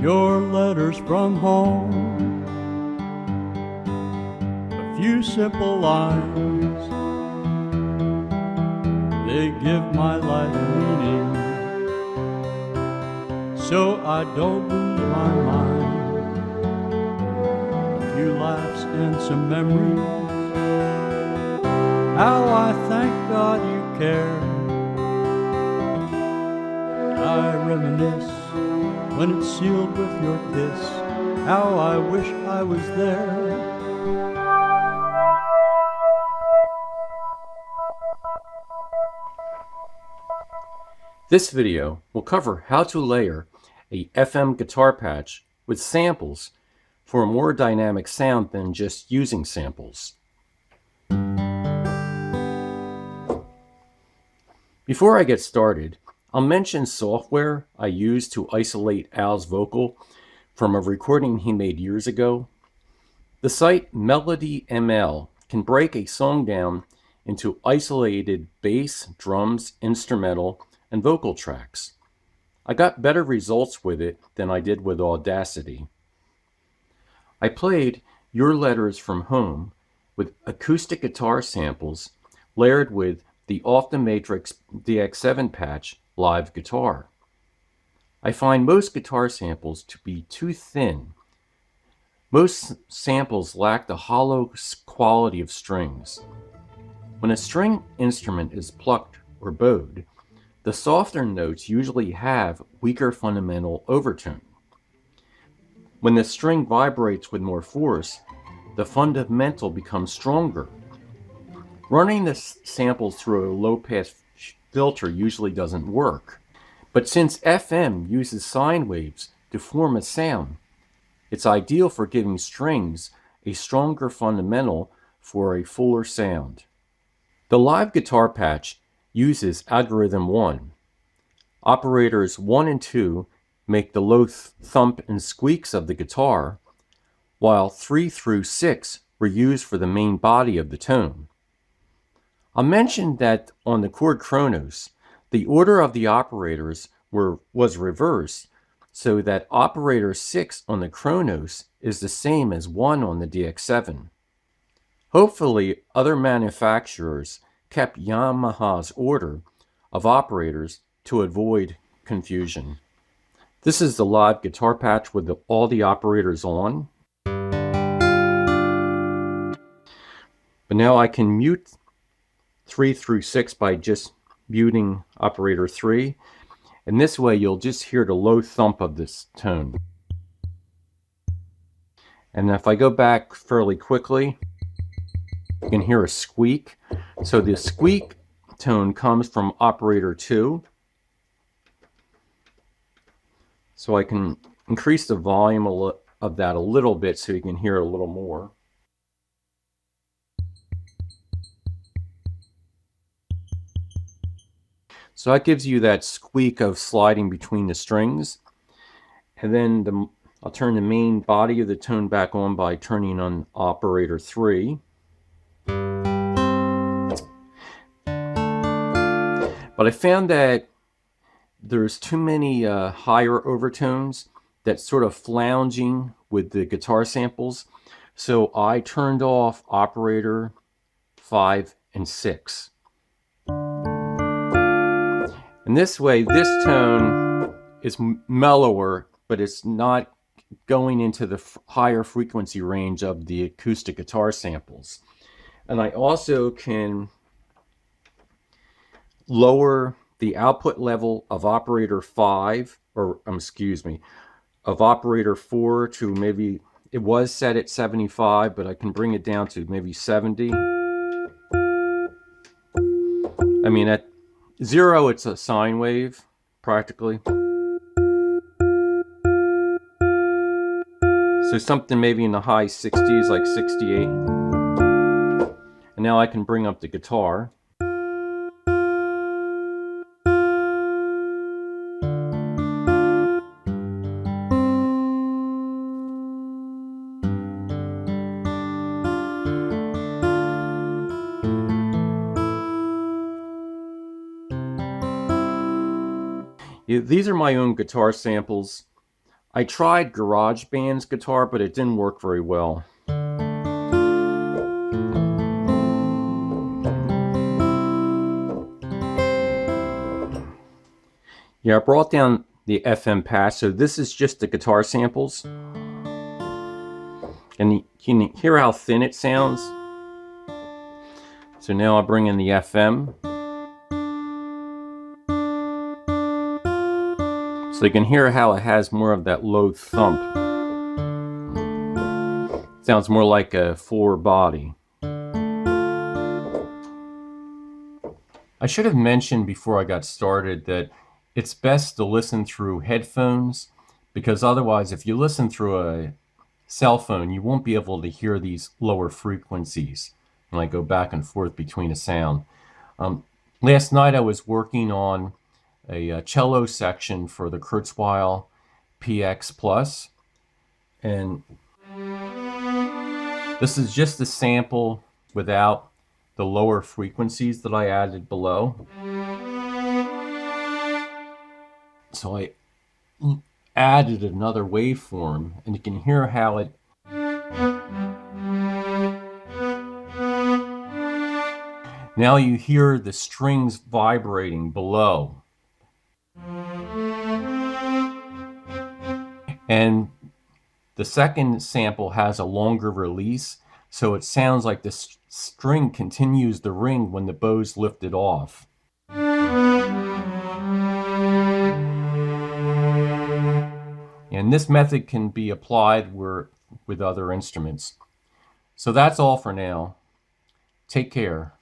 your letters from home, a few simple lines, they give my life meaning, so I don't lose my mind. A few laughs and some memories, how I thank God you care. I reminisce when it's sealed with your kiss, how I wish I was there. This video will cover how to layer a FM guitar patch with samples for a more dynamic sound than just using samples. Before I get started, I'll mention software I use to isolate Al's vocal from a recording he made years ago. The site Melody ML can break a song down into isolated bass, drums, instrumental, and vocal tracks. I got better results with it than I did with Audacity. I played Your Letters from Home with acoustic guitar samples layered with the Off the Matrix DX7 patch Live Guitar. I find most guitar samples to be too thin. Most samples lack the hollow quality of strings. When a string instrument is plucked or bowed, the softer notes usually have weaker fundamental overtone. When the string vibrates with more force, the fundamental becomes stronger. Running the samples through a low-pass filter usually doesn't work. But since FM uses sine waves to form a sound, it's ideal for giving strings a stronger fundamental for a fuller sound. The Live Guitar patch uses algorithm 1. Operators 1 and 2 make the low thump and squeaks of the guitar, while 3 through 6 were used for the main body of the tone. I'll mention that on the chord Kronos, the order of the operators was reversed, so that operator 6 on the Kronos is the same as 1 on the DX7. Hopefully, other manufacturers kept Yamaha's order of operators to avoid confusion. This is the Live Guitar patch with all the operators on. But now I can mute 3 through 6 by just muting operator 3, and this way you'll just hear the low thump of this tone. And if I go back fairly quickly, you can hear a squeak. So the squeak tone comes from operator 2. So I can increase the volume of that a little bit so you can hear it a little more. So that gives you that squeak of sliding between the strings. And then I'll turn the main body of the tone back on by turning on operator 3. But I found that there's too many higher overtones that's sort of flounging with the guitar samples. So I turned off operator 5 and 6. And this way, this tone is mellower, but it's not going into the higher frequency range of the acoustic guitar samples. And I also can lower the output level of operator 5, or of operator 4 to maybe, it was set at 75, but I can bring it down to maybe 70. I mean, at 0, it's a sine wave, practically. So something maybe in the high 60s, like 68. And now I can bring up the guitar. These are my own guitar samples. I tried GarageBand's guitar, but it didn't work very well. Yeah, I brought down the FM patch, so this is just the guitar samples. And you can hear how thin it sounds. So now I bring in the FM. So you can hear how it has more of that low thump. Sounds more like a floor body. I should have mentioned before I got started that it's best to listen through headphones, because otherwise if you listen through a cell phone you won't be able to hear these lower frequencies and like go back and forth between a sound. Last night I was working on a cello section for the Kurzweil PX Plus, and this is just a sample without the lower frequencies that I added below. So I added another waveform, and you can hear how it now you hear the strings vibrating below. And the second sample has a longer release, so it sounds like the string continues to ring when the bow's lifted off. And this method can be applied with other instruments. So that's all for now. Take care.